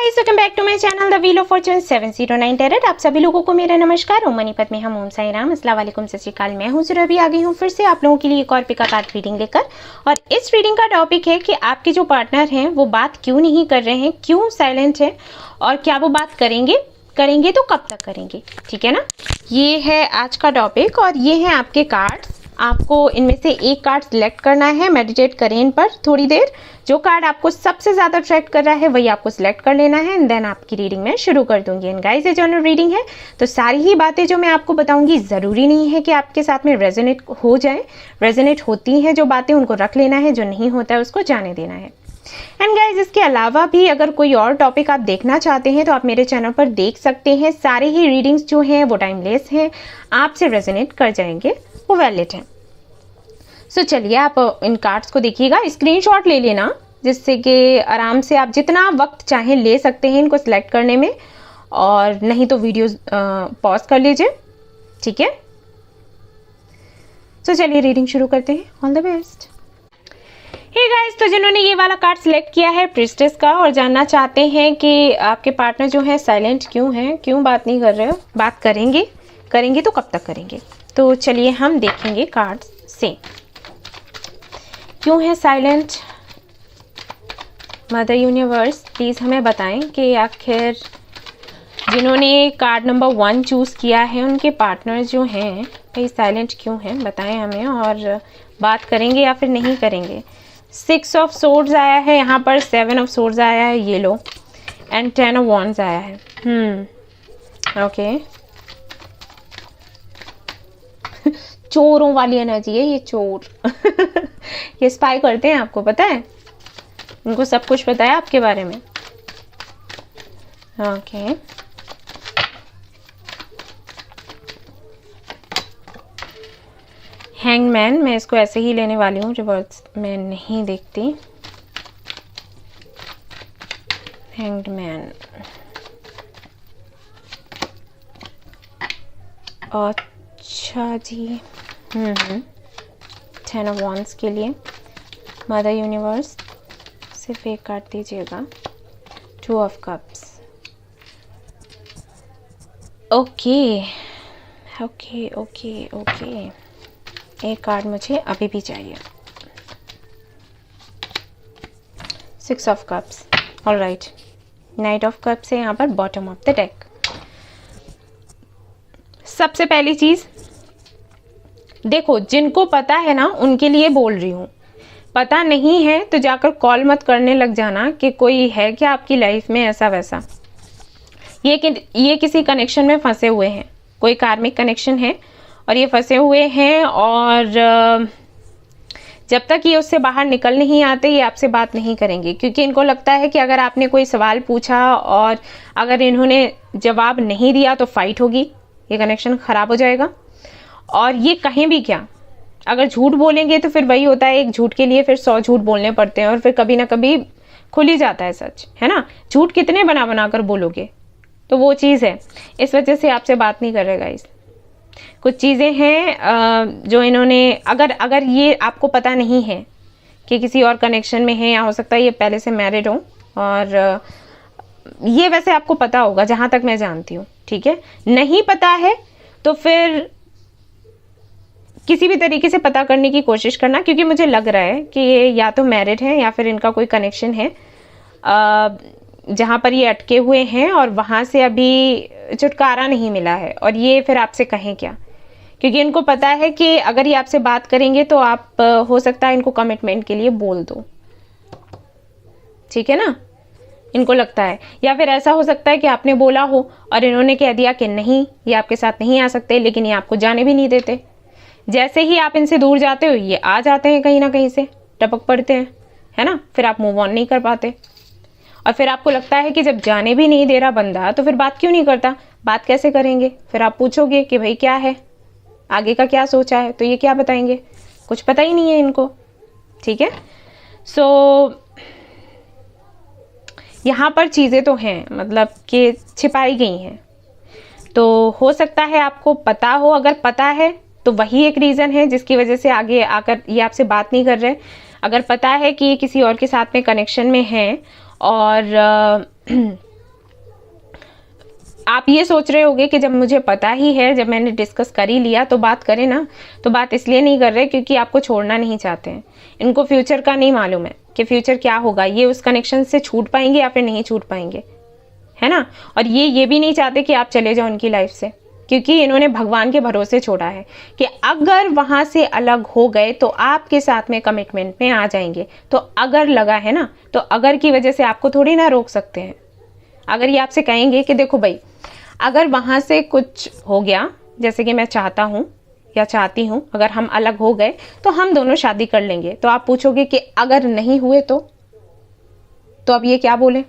Guys, welcome back to my channel the wheel of fortune 709 tarot. आप सभी लोगों को मेरा नमस्कार। ओम मनीपत में हम ओम साई राम, अस्सलाम वालेकुम, सत श्री अकाल। मैं हूं सुरभि, आ गई हूं फिर से आप लोगों के लिए एक और पिका कार्ड रीडिंग लेकर। और इस रीडिंग का टॉपिक है कि आपके जो पार्टनर हैं वो बात क्यों नहीं कर रहे हैं, क्यों साइलेंट है, और क्या वो बात करेंगे तो कब तक करेंगे। ठीक है ना, ये है आज का टॉपिक। और ये है आपके कार्ड्स। आपको इनमें से एक कार्ड सिलेक्ट करना है। मेडिटेट करें इन पर थोड़ी देर। जो कार्ड आपको सबसे ज़्यादा अट्रैक्ट कर रहा है वही आपको सिलेक्ट कर लेना है, एंड देन आपकी रीडिंग मैं शुरू कर दूंगी। एंड गाइस, ये जनरल रीडिंग है, तो सारी ही बातें जो मैं आपको बताऊंगी ज़रूरी नहीं है कि आपके साथ में रेजोनेट हो जाए। रेजोनेट होती हैं जो बातें, उनको रख लेना है, जो नहीं होता है उसको जाने देना है। एंड गाइज, इसके अलावा भी अगर कोई और टॉपिक आप देखना चाहते हैं तो आप मेरे चैनल पर देख सकते हैं। सारे ही रीडिंग्स जो हैं वो टाइमलेस हैं, आपसे रेजोनेट कर जाएंगे, वो वैलिड हैं। सो चलिए, आप इन कार्ड्स को देखिएगा, स्क्रीनशॉट ले लेना, जिससे कि आराम से आप जितना वक्त चाहें ले सकते हैं इनको सिलेक्ट करने में, और नहीं तो वीडियो पॉज कर लीजिए। ठीक है, सो चलिए रीडिंग शुरू करते हैं। All the best. Hey guys, तो जिन्होंने ये वाला कार्ड सिलेक्ट किया है प्रिस्टेस का, और जानना चाहते हैं कि आपके पार्टनर जो है साइलेंट क्यों हैं, क्यों बात नहीं कर रहे हो, बात करेंगे तो कब तक करेंगे। तो चलिए हम देखेंगे कार्ड से क्यों है साइलेंट। मदर यूनिवर्स प्लीज़ हमें बताएं कि आखिर जिन्होंने कार्ड नंबर 1 चूज़ किया है उनके पार्टनर जो हैं भाई साइलेंट क्यों हैं, बताएं हमें, और बात करेंगे या फिर नहीं करेंगे। 6 ऑफ सोर्ड्स आया है यहाँ पर, 7 ऑफ सोर्ड्स आया है येलो, एंड 10 ऑफ वॉन्ड्स आया है। ओके चोरों वाली एनर्जी है ये, चोर ये स्पाई करते हैं, आपको पता है, उनको सब कुछ पता है आपके बारे में। ओके हैंगमैन, मैं इसको ऐसे ही लेने वाली हूँ, रिवर्स मैं नहीं देखती। हैंगमैन, अच्छा जी। 10 ऑफ वॉन्ड्स के लिए मदर यूनिवर्स सिर्फ एक कार्ड दीजिएगा। 2 of cups. Okay okay okay okay, एक कार्ड मुझे अभी भी चाहिए। 6 of cups. Alright, night of cups है यहाँ पर बॉटम ऑफ द डेक। सबसे पहली चीज देखो, जिनको पता है ना उनके लिए बोल रही हूँ, पता नहीं है तो जाकर कॉल मत करने लग जाना कि कोई है क्या आपकी लाइफ में ऐसा वैसा। ये किसी कनेक्शन में फंसे हुए हैं, कोई कार्मिक कनेक्शन है और ये फंसे हुए हैं, और जब तक ये उससे बाहर निकल नहीं आते ये आपसे बात नहीं करेंगे, क्योंकि इनको लगता है कि अगर आपने कोई सवाल पूछा और अगर इन्होंने जवाब नहीं दिया तो फाइट होगी, ये कनेक्शन खराब हो जाएगा। और ये कहीं भी क्या, अगर झूठ बोलेंगे तो फिर वही होता है, एक झूठ के लिए फिर 100 झूठ बोलने पड़ते हैं, और फिर कभी ना कभी खुल ही जाता है सच, है ना। झूठ कितने बना बना कर बोलोगे, तो वो चीज़ है, इस वजह से आपसे बात नहीं कर रहे गाइस। कुछ चीज़ें हैं जो इन्होंने, अगर ये आपको पता नहीं है कि किसी और कनेक्शन में है, या हो सकता है ये पहले से मैरिड हो, और ये वैसे आपको पता होगा जहाँ तक मैं जानती हूँ। ठीक है, नहीं पता है तो फिर किसी भी तरीके से पता करने की कोशिश करना, क्योंकि मुझे लग रहा है कि ये या तो मैरिड है या फिर इनका कोई कनेक्शन है जहाँ पर ये अटके हुए हैं और वहाँ से अभी छुटकारा नहीं मिला है, और ये फिर आपसे कहें क्या, क्योंकि इनको पता है कि अगर ये आपसे बात करेंगे तो आप हो सकता है इनको कमिटमेंट के लिए बोल दो। ठीक है ना, इनको लगता है, या फिर ऐसा हो सकता है कि आपने बोला हो और इन्होंने कह दिया कि नहीं, ये आपके साथ नहीं आ सकते, लेकिन ये आपको जाने भी नहीं देते। जैसे ही आप इनसे दूर जाते हो ये आ जाते हैं, कहीं ना कहीं से टपक पड़ते हैं, है ना। फिर आप मूव ऑन नहीं कर पाते, और फिर आपको लगता है कि जब जाने भी नहीं दे रहा बंदा तो फिर बात क्यों नहीं करता, बात कैसे करेंगे। फिर आप पूछोगे कि भाई क्या है, आगे का क्या सोचा है, तो ये क्या बताएंगे, कुछ पता ही नहीं है इनको। ठीक है, सो यहाँ पर चीज़ें तो हैं, मतलब कि छिपाई गई हैं, तो हो सकता है आपको पता हो। अगर पता है तो वही एक रीज़न है जिसकी वजह से आगे आकर ये आपसे बात नहीं कर रहे। अगर पता है कि ये किसी और के साथ में कनेक्शन में हैं और आप ये सोच रहे होगे कि जब मुझे पता ही है, जब मैंने डिस्कस कर ही लिया तो बात करें ना, तो बात इसलिए नहीं कर रहे क्योंकि आपको छोड़ना नहीं चाहते हैं। इनको फ्यूचर का नहीं मालूम है कि फ्यूचर क्या होगा, ये उस कनेक्शन से छूट पाएंगे या फिर नहीं छूट पाएंगे, है ना। और ये भी नहीं चाहते कि आप चले जाओ उनकी लाइफ से, क्योंकि इन्होंने भगवान के भरोसे छोड़ा है कि अगर वहां से अलग हो गए तो आपके साथ में कमिटमेंट में आ जाएंगे। तो अगर लगा है ना, तो अगर की वजह से आपको थोड़ी ना रोक सकते हैं। अगर ये आपसे कहेंगे कि देखो भाई, अगर वहां से कुछ हो गया, जैसे कि मैं चाहता हूँ या चाहती हूँ, अगर हम अलग हो गए तो हम दोनों शादी कर लेंगे। तो आप पूछोगे कि अगर नहीं हुए तो अब ये क्या बोले,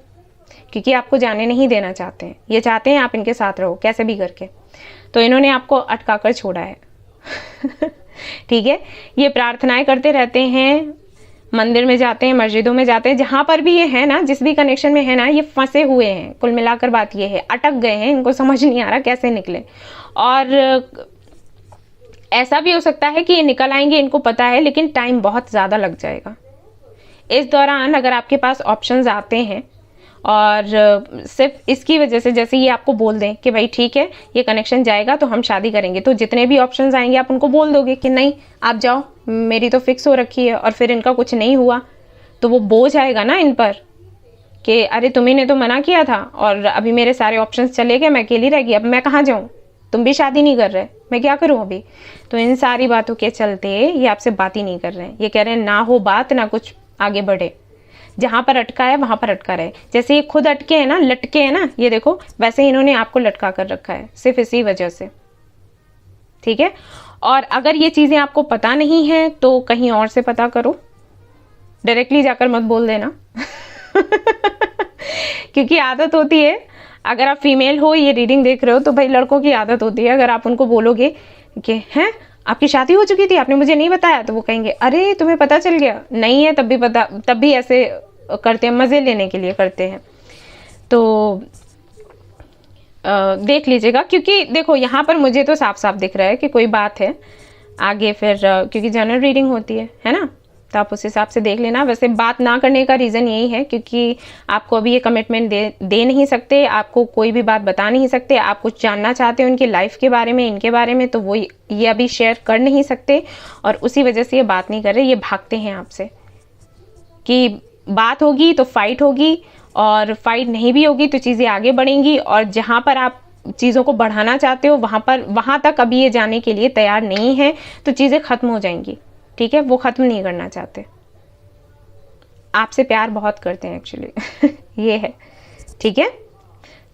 क्योंकि आपको जाने नहीं देना चाहते हैं। ये चाहते हैं आप इनके साथ रहो कैसे भी करके। तो इन्होंने आपको अटका कर छोड़ा है। ठीक है, ये प्रार्थनाएं करते रहते हैं, मंदिर में जाते हैं, मस्जिदों में जाते हैं, जहां पर भी ये है ना, जिस भी कनेक्शन में है ना, ये फंसे हुए हैं। कुल मिलाकर बात ये है, अटक गए हैं, इनको समझ नहीं आ रहा कैसे निकले। और ऐसा भी हो सकता है कि ये निकल आएंगे, इनको पता है, लेकिन टाइम बहुत ज़्यादा लग जाएगा। इस दौरान अगर आपके पास ऑप्शंस आते हैं और सिर्फ इसकी वजह से, जैसे ये आपको बोल दें कि भाई ठीक है ये कनेक्शन जाएगा तो हम शादी करेंगे, तो जितने भी ऑप्शंस आएंगे आप उनको बोल दोगे कि नहीं आप जाओ, मेरी तो फिक्स हो रखी है, और फिर इनका कुछ नहीं हुआ तो वो बोझ आएगा ना इन पर कि अरे तुम्ही ने तो मना किया था और अभी मेरे सारे ऑप्शंस चले गए, मैं अकेली रह गई, अब मैं कहाँ जाऊँ, तुम भी शादी नहीं कर रहे, मैं क्या करूँ अभी। तो इन सारी बातों के चलते ये आपसे बात ही नहीं कर रहे हैं। ये कह रहे हैं ना हो बात, ना कुछ आगे बढ़े, जहां पर अटका है वहां पर अटका रहे। जैसे ये खुद अटके हैं ना, लटके हैं ना, ये देखो, वैसे इन्होंने आपको लटका कर रखा है सिर्फ इसी वजह से। ठीक है, और अगर ये चीजें आपको पता नहीं है तो कहीं और से पता करो, डायरेक्टली जाकर मत बोल देना। क्योंकि आदत होती है, अगर आप फीमेल हो, ये रीडिंग देख रहे हो, तो भाई लड़कों की आदत होती है, अगर आप उनको बोलोगे कि हैं आपकी शादी हो चुकी थी, आपने मुझे नहीं बताया, तो वो कहेंगे अरे तुम्हें पता चल गया, नहीं है तब भी पता, तब भी ऐसे करते हैं, मज़े लेने के लिए करते हैं। तो देख लीजिएगा, क्योंकि देखो यहाँ पर मुझे तो साफ साफ दिख रहा है कि कोई बात है आगे, फिर क्योंकि जनरल रीडिंग होती है ना, तो आप उस हिसाब से देख लेना। वैसे बात ना करने का रीज़न यही है क्योंकि आपको अभी ये कमिटमेंट दे नहीं सकते, आपको कोई भी बात बता नहीं सकते, आप कुछ जानना चाहते हैं उनकी लाइफ के बारे में, इनके बारे में, तो वो ये अभी शेयर कर नहीं सकते, और उसी वजह से ये बात नहीं कर रहे, ये भागते हैं आपसे कि बात होगी तो फाइट होगी, और फाइट नहीं भी होगी तो चीज़ें आगे बढ़ेंगी, और जहाँ पर आप चीज़ों को बढ़ाना चाहते हो वहाँ तक अभी ये जाने के लिए तैयार नहीं है, तो चीज़ें ख़त्म हो जाएंगी। ठीक है, वो ख़त्म नहीं करना चाहते, आपसे प्यार बहुत करते हैं एक्चुअली। ये है, ठीक है,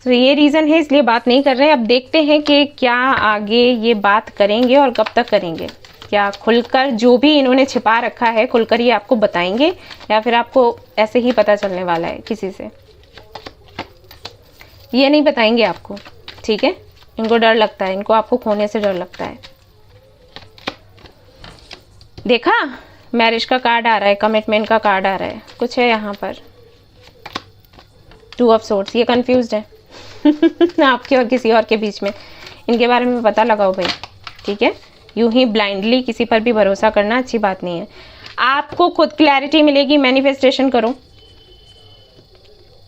तो ये रीज़न है, इसलिए बात नहीं कर रहे हैं। अब देखते हैं कि क्या आगे ये बात करेंगे और कब तक करेंगे। क्या खुलकर जो भी इन्होंने छिपा रखा है खुलकर ये आपको बताएंगे, या फिर आपको ऐसे ही पता चलने वाला है किसी से, ये नहीं बताएंगे आपको। ठीक है, इनको डर लगता है, इनको आपको खोने से डर लगता है। देखा, मैरिज का कार्ड आ रहा है, कमिटमेंट का कार्ड आ रहा है, कुछ है यहाँ पर, 2 ऑफ सोर्ड्स। ये कंफ्यूज्ड है आपके और किसी और के बीच में, इनके बारे में पता लगाओ भाई। ठीक है, यूं ही ब्लाइंडली किसी पर भी भरोसा करना अच्छी बात नहीं है। आपको खुद क्लैरिटी मिलेगी, मैनिफेस्टेशन करो।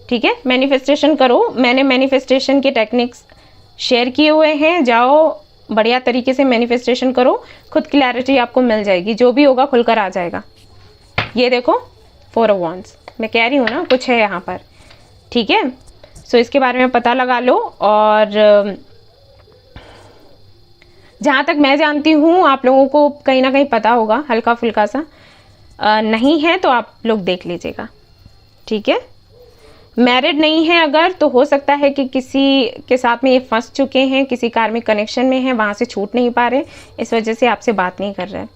ठीक है, मैनिफेस्टेशन करो, मैंने मैनिफेस्टेशन के टेक्निक्स शेयर किए हुए हैं, जाओ बढ़िया तरीके से मैनिफेस्टेशन करो, खुद क्लैरिटी आपको मिल जाएगी, जो भी होगा खुलकर आ जाएगा। ये देखो 4 ऑफ वांड्स, मैं कह रही हूँ ना कुछ है यहाँ पर। ठीक है, सो इसके बारे में पता लगा लो, और जहाँ तक मैं जानती हूँ आप लोगों को कहीं ना कहीं पता होगा हल्का फुल्का सा, नहीं है तो आप लोग देख लीजिएगा। ठीक है, मैरिड नहीं है अगर, तो हो सकता है कि किसी के साथ में ये फंस चुके हैं, किसी कार्मिक कनेक्शन में हैं, वहाँ से छूट नहीं पा रहे, इस वजह से आपसे बात नहीं कर रहे।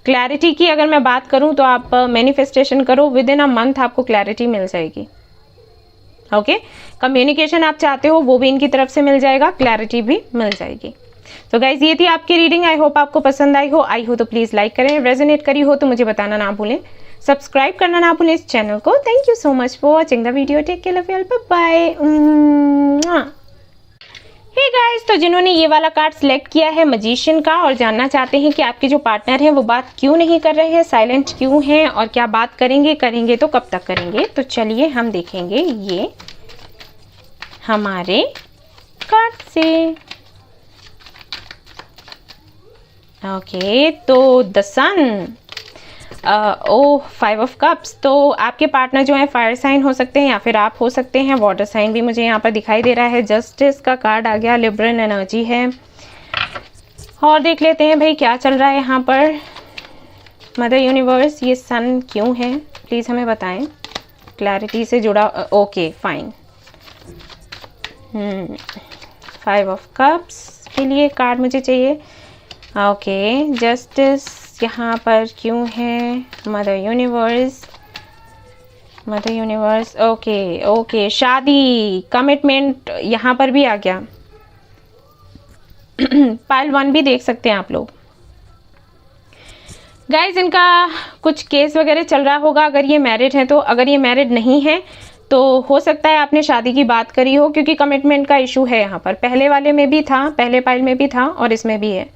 क्लैरिटी की अगर मैं बात करूँ तो आप मैनिफेस्टेशन करो, विद इन अ मंथ आपको क्लैरिटी मिल जाएगी। ओके, कम्युनिकेशन आप चाहते हो वो भी इनकी तरफ से मिल जाएगा, क्लैरिटी भी मिल जाएगी। तो गाइज ये थी आपकी रीडिंग, आई होप आपको पसंद आई हो तो प्लीज़ लाइक करें, रेजोनेट करी हो तो मुझे बताना ना भूलें, सब्सक्राइब करना ना भूलें इस चैनल को। Thank you so much for watching the video, take care, love you all, bye bye. Hey guys, तो जिन्होंने ये वाला कार्ड सिलेक्ट किया है मजिशियन का, और जानना चाहते हैं कि आपके जो पार्टनर हैं वो बात क्यों नहीं कर रहे हैं, साइलेंट क्यों हैं, और क्या बात करेंगे तो कब तक करेंगे, तो चलिए हम देखेंगे ये हमारे कार्ड से। ओके, तो the sun, oh 5 of cups. तो आपके पार्टनर जो है फायर साइन हो सकते हैं या फिर आप हो सकते हैं वाटर साइन भी मुझे यहाँ पर दिखाई दे रहा है। जस्टिस का कार्ड आ गया, लिबरल एनर्जी है। और देख लेते हैं भाई क्या चल रहा है यहाँ पर। मदर यूनिवर्स, ये सन क्यों है प्लीज़ हमें बताएं, क्लैरिटी से जुड़ा। Okay fine. 5 ऑफ कप्स के लिए कार्ड मुझे चाहिए। ओके, जस्टिस यहाँ पर क्यों है। Mother universe, mother universe. Okay okay, शादी, कमिटमेंट यहाँ पर भी आ गया। पाइल 1 भी देख सकते हैं आप लोग। गाइज, इनका कुछ केस वगैरह चल रहा होगा अगर ये मैरिड है तो। अगर ये मैरिड नहीं है तो हो सकता है आपने शादी की बात करी हो, क्योंकि कमिटमेंट का इशू है यहाँ पर। पहले वाले में भी था, पहले पाइल में भी था और इसमें भी है।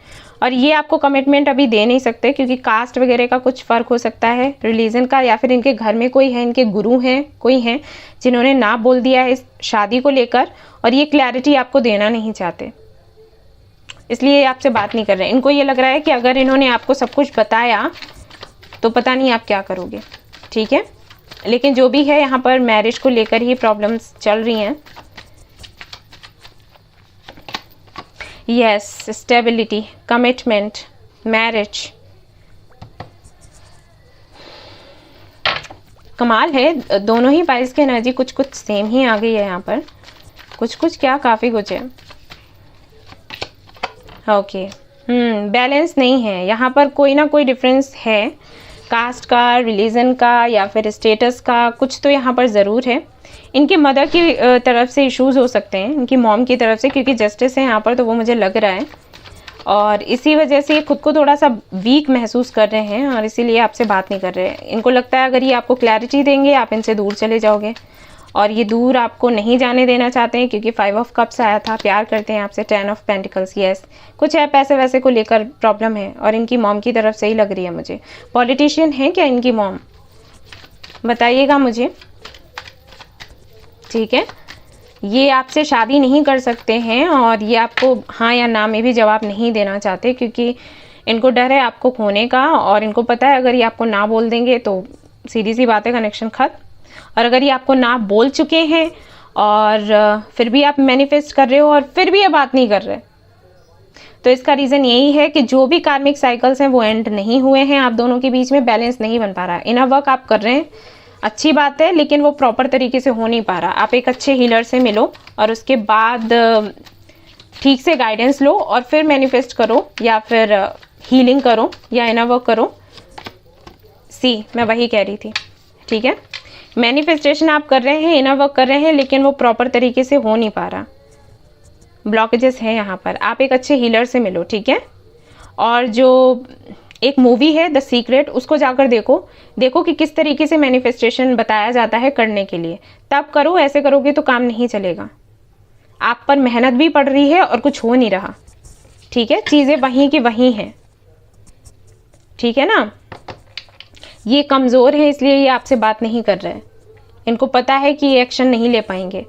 और ये आपको कमिटमेंट अभी दे नहीं सकते क्योंकि कास्ट वगैरह का कुछ फ़र्क हो सकता है, रिलीजन का, या फिर इनके घर में कोई है, इनके गुरु हैं, कोई हैं जिन्होंने ना बोल दिया है इस शादी को लेकर और ये क्लैरिटी आपको देना नहीं चाहते, इसलिए आपसे बात नहीं कर रहे हैं। इनको ये लग रहा है कि अगर इन्होंने आपको सब कुछ बताया तो पता नहीं आप क्या करोगे, ठीक है। लेकिन जो भी है यहाँ पर मैरिज को लेकर ही प्रॉब्लम्स चल रही हैं। Yes, stability, commitment, marriage. कमाल है, दोनों ही पाइल्स की एनर्जी कुछ कुछ सेम ही आ गई है यहाँ पर। कुछ कुछ क्या, काफ़ी कुछ है। ओके, बैलेंस नहीं है यहाँ पर, कोई ना कोई डिफरेंस है, कास्ट का, रिलीजन का या फिर स्टेटस का, कुछ तो यहाँ पर ज़रूर है। इनके मदर की तरफ से इश्यूज हो सकते हैं, इनकी मॉम की तरफ से, क्योंकि जस्टिस है यहाँ पर तो वो मुझे लग रहा है। और इसी वजह से खुद को थोड़ा सा वीक महसूस कर रहे हैं और इसीलिए आपसे बात नहीं कर रहे हैं। इनको लगता है अगर ये आपको क्लैरिटी देंगे आप इनसे दूर चले जाओगे, और ये दूर आपको नहीं जाने देना चाहते हैं क्योंकि 5 ऑफ कप्स आया था, प्यार करते हैं आपसे। 10 ऑफ पेंटिकल्स, यस, कुछ है पैसे वैसे को लेकर प्रॉब्लम है और इनकी मॉम की तरफ से ही लग रही है मुझे। पॉलिटिशियन है क्या इनकी मॉम, बताइएगा मुझे, ठीक है। ये आपसे शादी नहीं कर सकते हैं और ये आपको हाँ या ना में भी जवाब नहीं देना चाहते क्योंकि इनको डर है आपको खोने का, और इनको पता है अगर ये आपको ना बोल देंगे तो सीधी सी बात है, कनेक्शन खत्म। और अगर ये आपको ना बोल चुके हैं और फिर भी आप मैनिफेस्ट कर रहे हो और फिर भी ये बात नहीं कर रहे, तो इसका रीज़न यही है कि जो भी कार्मिक साइकिल्स हैं वो एंड नहीं हुए हैं, आप दोनों के बीच में बैलेंस नहीं बन पा रहा है। इनर वर्क आप कर रहे हैं, अच्छी बात है, लेकिन वो प्रॉपर तरीके से हो नहीं पा रहा। आप एक अच्छे हीलर से मिलो और उसके बाद ठीक से गाइडेंस लो और फिर मैनिफेस्ट करो या फिर हीलिंग करो या इनर वर्क करो। मैं वही कह रही थी, ठीक है। मैनिफेस्टेशन आप कर रहे हैं, इनर वर्क कर रहे हैं, लेकिन वो प्रॉपर तरीके से हो नहीं पा रहा, ब्लॉकेजेस हैं यहाँ पर। आप एक अच्छे हीलर से मिलो, ठीक है। और जो एक मूवी है द सीक्रेट, उसको जाकर देखो कि किस तरीके से मैनिफेस्टेशन बताया जाता है करने के लिए, तब करो। ऐसे करोगे तो काम नहीं चलेगा, आप पर मेहनत भी पड़ रही है और कुछ हो नहीं रहा, ठीक है। चीज़ें वहीं की वहीं हैं, ठीक है ना। ये कमज़ोर है इसलिए ये आपसे बात नहीं कर रहे हैं। इनको पता है कि ये एक्शन नहीं ले पाएंगे,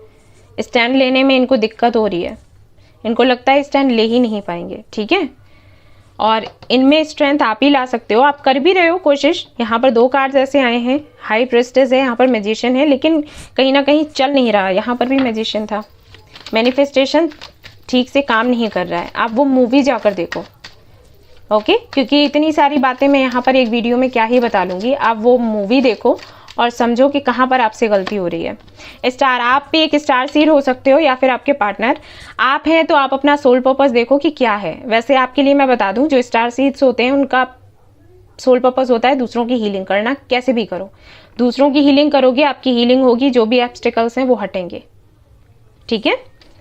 स्टैंड लेने में इनको दिक्कत हो रही है, इनको लगता है स्टैंड ले ही नहीं पाएंगे, ठीक है। और इनमें स्ट्रेंथ आप ही ला सकते हो, आप कर भी रहे हो कोशिश। यहाँ पर 2 कार्ड्स ऐसे आए हैं, हाई प्रेस्टेज है, यहाँ पर मैजिशियन है, लेकिन कहीं ना कहीं चल नहीं रहा। यहाँ पर भी मैजिशियन था, मैनिफेस्टेशन ठीक से काम नहीं कर रहा है। आप वो मूवी जाकर देखो, ओके, क्योंकि इतनी सारी बातें मैं यहाँ पर एक वीडियो में क्या ही बता लूँगी। आप वो मूवी देखो और समझो कि कहाँ पर आपसे गलती हो रही है। स्टार, आप भी एक स्टार सीड हो सकते हो या फिर आपके पार्टनर आप हैं, तो आप अपना सोल पर्पस देखो कि क्या है। वैसे आपके लिए मैं बता दूं, जो स्टार सीड्स होते हैं उनका सोल पर्पस होता है दूसरों की हीलिंग करना। कैसे भी करो, दूसरों की हीलिंग करोगे, आपकी हीलिंग होगी, जो भी ऑब्स्टिकल्स हैं वो हटेंगे, ठीक है।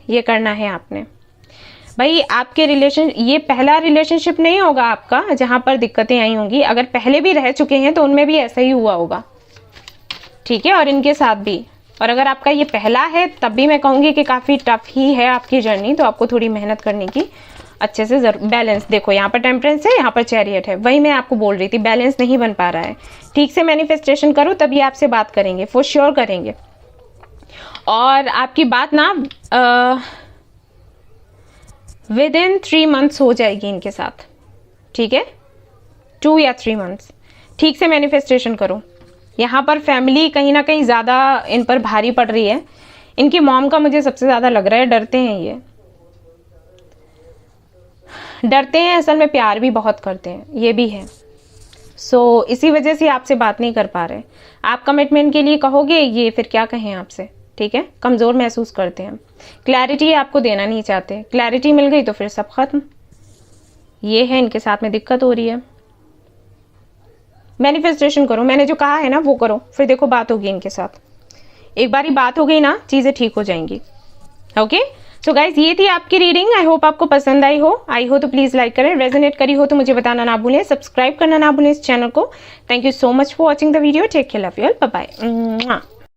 ये करना है आपने भाई। आपके ये पहला रिलेशनशिप नहीं होगा आपका जहाँ पर दिक्कतें आई होंगी। अगर पहले भी रह चुके हैं तो उनमें भी ऐसा ही हुआ होगा, ठीक है, और इनके साथ भी। और अगर आपका ये पहला है तब भी मैं कहूँगी कि काफ़ी टफ ही है आपकी जर्नी, तो आपको थोड़ी मेहनत करने की अच्छे से बैलेंस देखो। यहाँ पर टेम्परेंस है, यहाँ पर चैरियट है, वही मैं आपको बोल रही थी, बैलेंस नहीं बन पा रहा है। ठीक से मैनिफेस्टेशन करो तभी आपसे बात करेंगे, फॉर श्योर करेंगे। और आपकी बात ना विद इन 3 मंथ्स हो जाएगी इनके साथ, ठीक है, 2 या 3 मंथ्स। ठीक से मैनिफेस्टेशन करो। यहाँ पर फैमिली कहीं ना कहीं ज़्यादा इन पर भारी पड़ रही है। इनकी मॉम का मुझे सबसे ज़्यादा लग रहा है, डरते हैं ये, डरते हैं, असल में प्यार भी बहुत करते हैं, ये भी है। सो इसी वजह से आपसे बात नहीं कर पा रहे। आप कमिटमेंट के लिए कहोगे, ये फिर क्या कहें आपसे, ठीक है, कमज़ोर महसूस करते हैं, क्लैरिटी आपको देना नहीं चाहते। क्लैरिटी मिल गई तो फिर सब खत्म। ये है, इनके साथ में दिक्कत हो रही है। मैनिफेस्टेशन करो, मैंने जो कहा है ना वो करो, फिर देखो बात होगी इनके साथ। एक बारी बात हो गई ना, चीज़ें ठीक हो जाएंगी। ओके, सो गाइज ये थी आपकी रीडिंग। आई होप आपको पसंद आई हो तो प्लीज़ लाइक करें, रेजोनेट करी हो तो मुझे बताना ना भूलें, सब्सक्राइब करना ना भूलें इस चैनल को। Thank you so much for watching the video. Take care, love you all, bye bye.